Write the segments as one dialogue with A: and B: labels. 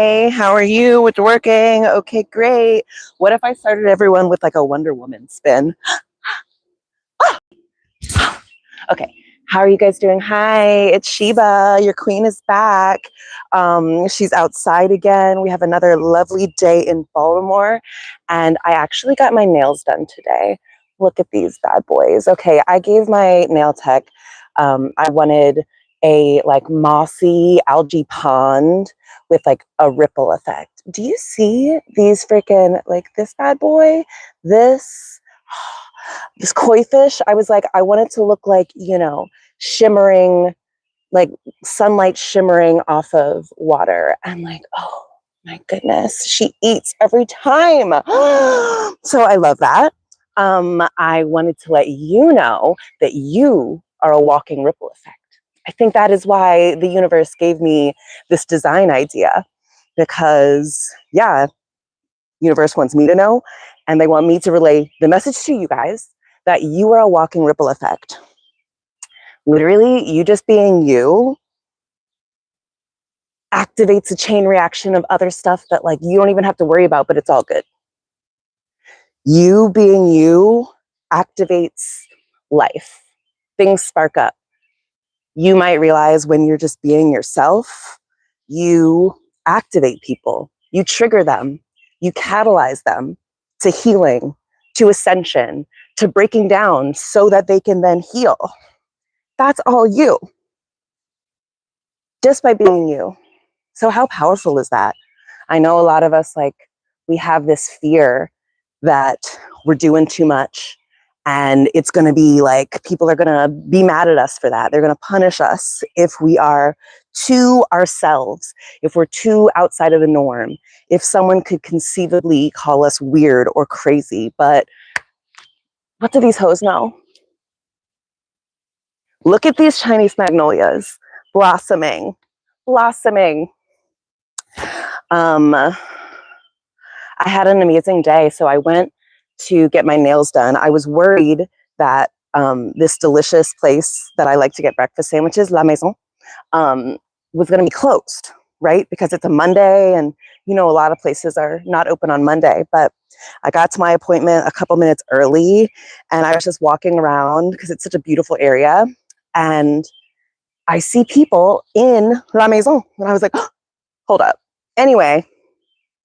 A: Hi, how are you? It's working. Okay, great. What if I started everyone with like a Wonder Woman spin? Okay, how are you guys doing? Hi, it's Sheba. Your queen is back. She's outside again. We have another lovely day in Baltimore, and I actually got my nails done today. Look at these bad boys. Okay, I gave my nail tech, I wanted a like mossy algae pond with like a ripple effect. Do you see these freaking, like this bad boy? This this koi fish, I was like, I want it to look like, shimmering, like sunlight shimmering off of water. I'm like, oh my goodness, she eats every time. So I love that. I wanted to let you know that you are a walking ripple effect. I think that is why the universe gave me this design idea, because yeah, universe wants me to know, and they want me to relay the message to you guys that you are a walking ripple effect. Literally, you just being you activates a chain reaction of other stuff that like you don't even have to worry about, but it's all good. You being you activates life. Things spark up. You might realize when you're just being yourself, you activate people, you trigger them, you catalyze them to healing, to ascension, to breaking down so that they can then heal. That's all you, just by being you. So how powerful is that? I know a lot of us, like, we have this fear that we're doing too much, and it's going to be like, people are going to be mad at us for that. They're going to punish us if we are too ourselves, if we're too outside of the norm, if someone could conceivably call us weird or crazy. But what do these hoes know? Look at these Chinese magnolias blossoming, blossoming. I had an amazing day. So I went to get my nails done. I was worried that this delicious place that I like to get breakfast sandwiches, La Maison, was going to be closed, right? Because it's a Monday, and a lot of places are not open on Monday. But I got to my appointment a couple minutes early, and I was just walking around because it's such a beautiful area, and I see people in La Maison, and I was like, oh, hold up. Anyway,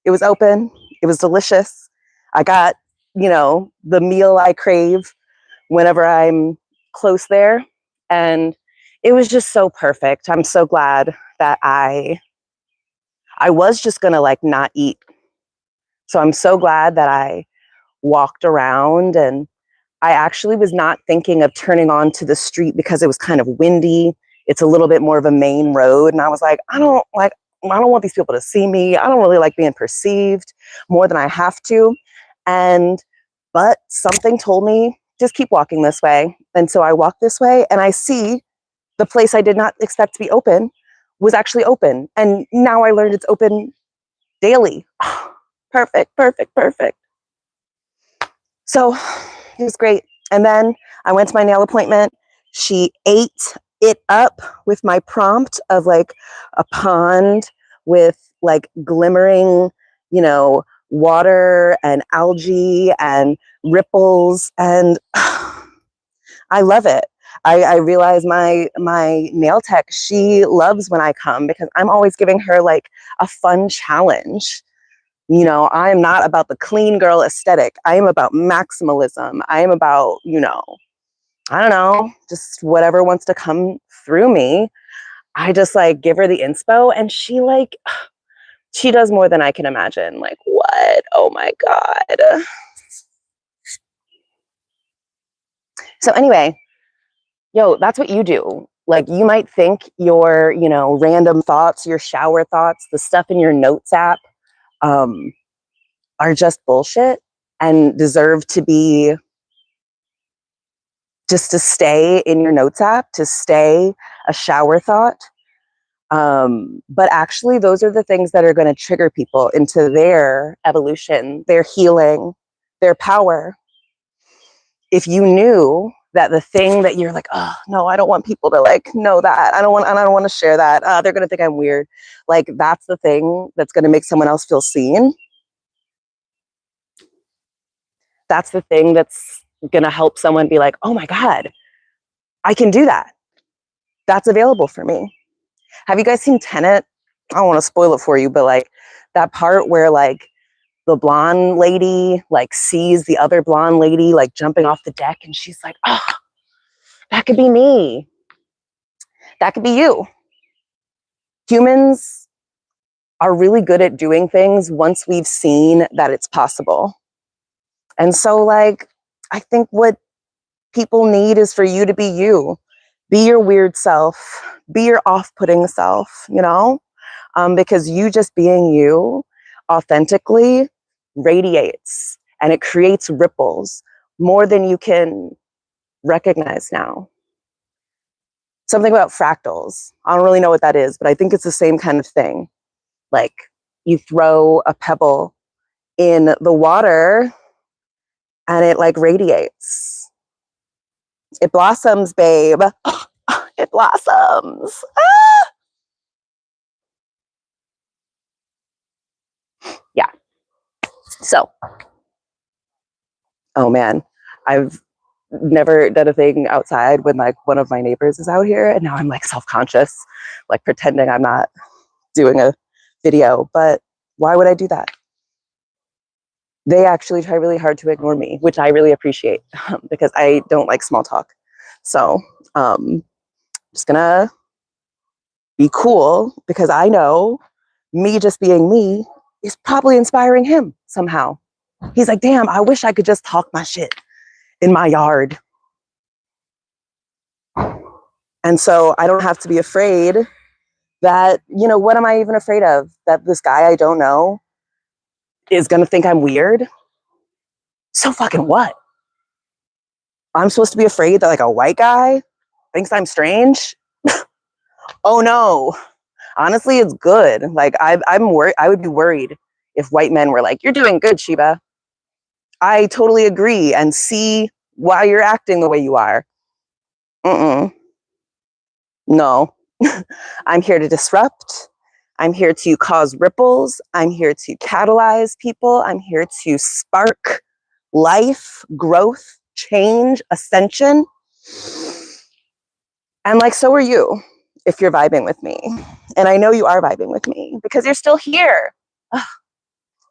A: it was open. It was delicious. I got, the meal I crave whenever I'm close there. And it was just so perfect. I'm so glad that I was just going to like not eat. So I'm so glad that I walked around, and I actually was not thinking of turning onto the street because it was kind of windy. It's a little bit more of a main road. And I was like, I don't want these people to see me. I don't really like being perceived more than I have to. But something told me, just keep walking this way. And so I walked this way, and I see the place I did not expect to be open was actually open. And now I learned it's open daily. Perfect, perfect, perfect. So it was great. And then I went to my nail appointment. She ate it up with my prompt of like a pond with like glimmering, water and algae and ripples. And I love it. I realize my nail tech, she loves when I come because I'm always giving her like a fun challenge. I am not about the clean girl aesthetic. I am about maximalism. I am about, I don't know, just whatever wants to come through me. I just like give her the inspo, and she does more than I can imagine. Like, what? Oh my God. So anyway, that's what you do. Like, you might think your, random thoughts, your shower thoughts, the stuff in your notes app, are just bullshit and deserve to be just to stay in your notes app, to stay a shower thought. But actually, those are the things that are going to trigger people into their evolution, their healing, their power. If you knew that the thing that you're like, oh no, I don't want people to like know that. I don't want to share that. They're going to think I'm weird. Like that's the thing that's going to make someone else feel seen. That's the thing that's going to help someone be like, oh my God, I can do that. That's available for me. Have you guys seen Tenet? I don't want to spoil it for you, but like that part where like the blonde lady like sees the other blonde lady like jumping off the deck and she's like, oh, that could be me. That could be you. Humans are really good at doing things once we've seen that it's possible. And so like, I think what people need is for you to be you. Be your weird self. Be your off-putting self, you know? Because you just being you authentically radiates and it creates ripples more than you can recognize now. Something about fractals. I don't really know what that is, but I think it's the same kind of thing. Like you throw a pebble in the water and it like radiates. It blossoms, babe. It blossoms. Ah! Yeah. So, oh man, I've never done a thing outside when like one of my neighbors is out here, and now I'm like self-conscious, like pretending I'm not doing a video. But why would I do that? They actually try really hard to ignore me, which I really appreciate because I don't like small talk. So, just gonna be cool because I know me just being me is probably inspiring him somehow. He's like, damn, I wish I could just talk my shit in my yard. And so I don't have to be afraid that, you know, what am I even afraid of? That this guy I don't know is going to think I'm weird? So fucking what? I'm supposed to be afraid that like a white guy thinks I'm strange? Oh no. Honestly, it's good. Like I'm worried. I would be worried if white men were like, you're doing good, Sheba. I totally agree and see why you're acting the way you are. No. I'm here to disrupt. I'm here to cause ripples. I'm here to catalyze people. I'm here to spark life, growth, change, ascension. And like, so are you if you're vibing with me. And I know you are vibing with me because you're still here.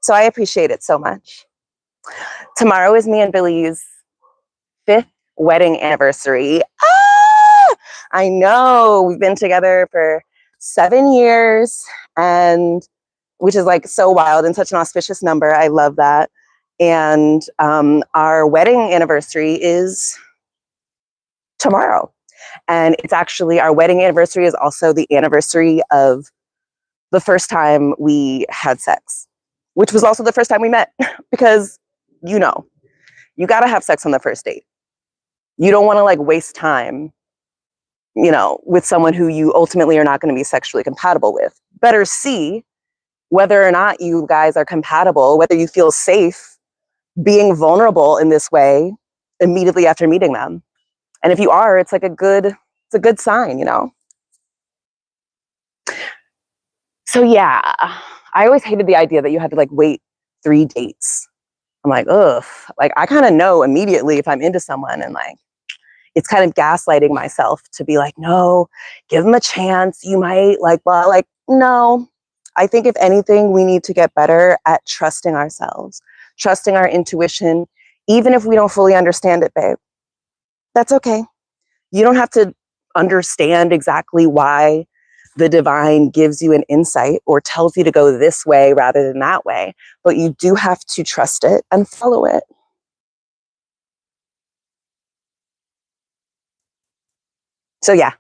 A: So I appreciate it so much. Tomorrow is me and Billy's 5th wedding anniversary. Ah! I know we've been together for 7 years, and which is like so wild and such an auspicious number. I love that. And our wedding anniversary is tomorrow. And it's actually, our wedding anniversary is also the anniversary of the first time we had sex, which was also the first time we met because, you know, you got to have sex on the first date. You don't want to like waste time, you know, with someone who you ultimately are not going to be sexually compatible with. Better see whether or not you guys are compatible, whether you feel safe being vulnerable in this way immediately after meeting them. And if you are, it's like it's a good sign, you know? So yeah, I always hated the idea that you had to like wait 3 dates. I'm like, ugh, like I kind of know immediately if I'm into someone, and like, it's kind of gaslighting myself to be like, no, give them a chance. You might like, well, like, no. I think if anything, we need to get better at trusting ourselves, trusting our intuition, even if we don't fully understand it, babe. That's okay. You don't have to understand exactly why the divine gives you an insight or tells you to go this way rather than that way, but you do have to trust it and follow it. So yeah,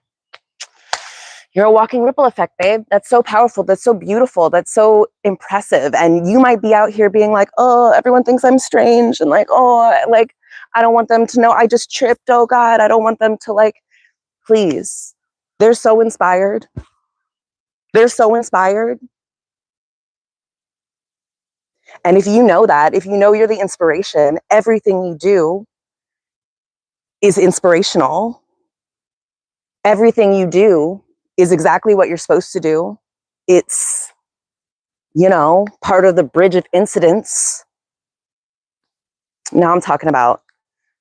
A: you're a walking ripple effect, babe. That's so powerful. That's so beautiful. That's so impressive. And you might be out here being like, oh, everyone thinks I'm strange. And like, oh, like, I don't want them to know I just tripped. Oh God, I don't want them to like, please. They're so inspired. They're so inspired. And if you know that, if you know you're the inspiration, everything you do is inspirational. Everything you do is exactly what you're supposed to do. It's, you know, part of the bridge of incidents. Now I'm talking about,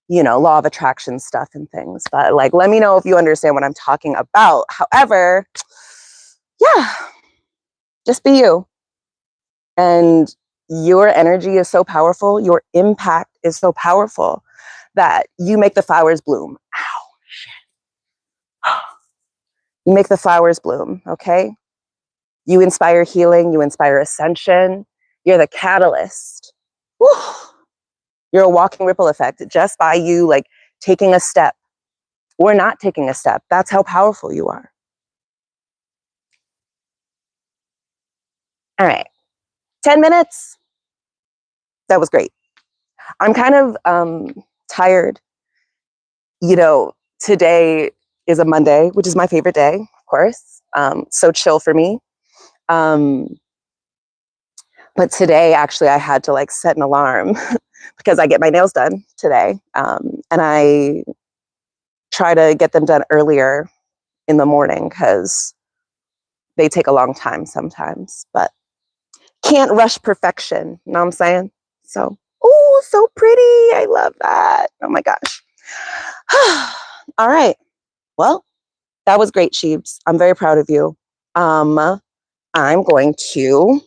A: you know, law of attraction stuff and things, but like, let me know if you understand what I'm talking about. However, yeah, just be you. And your energy is so powerful. Your impact is so powerful that you make the flowers bloom. Ow, shit. You make the flowers bloom, okay? You inspire healing. You inspire ascension. You're the catalyst. Whew. You're a walking ripple effect just by you like taking a step or not taking a step. That's how powerful you are. All right. 10 minutes. That was great. I'm kind of tired. You know, today is a Monday, which is my favorite day, of course. So chill for me. But today, actually, I had to like set an alarm because I get my nails done today. And I try to get them done earlier in the morning because they take a long time sometimes, but can't rush perfection. You know what I'm saying? So, oh, so pretty. I love that. Oh my gosh. All right. Well, that was great, Sheebs. I'm very proud of you. I'm going to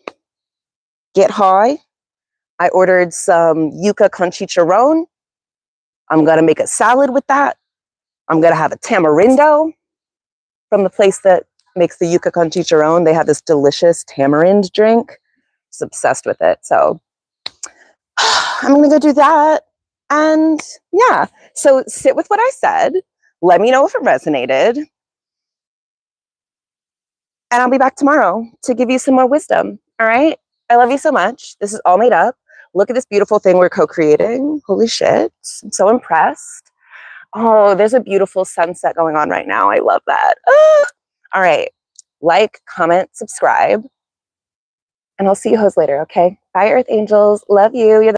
A: get high. I ordered some yuca con chicharron. I'm going to make a salad with that. I'm going to have a tamarindo from the place that makes the yuca con chicharron. They have this delicious tamarind drink. Just obsessed with it. So I'm going to go do that. And yeah, so sit with what I said. Let me know if it resonated. And I'll be back tomorrow to give you some more wisdom. All right. I love you so much. This is all made up. Look at this beautiful thing we're co-creating. Holy shit. I'm so impressed. Oh, there's a beautiful sunset going on right now. I love that. Ah. All right. Like, comment, subscribe. And I'll see you hoes later. Okay. Bye, Earth Angels. Love you. You're the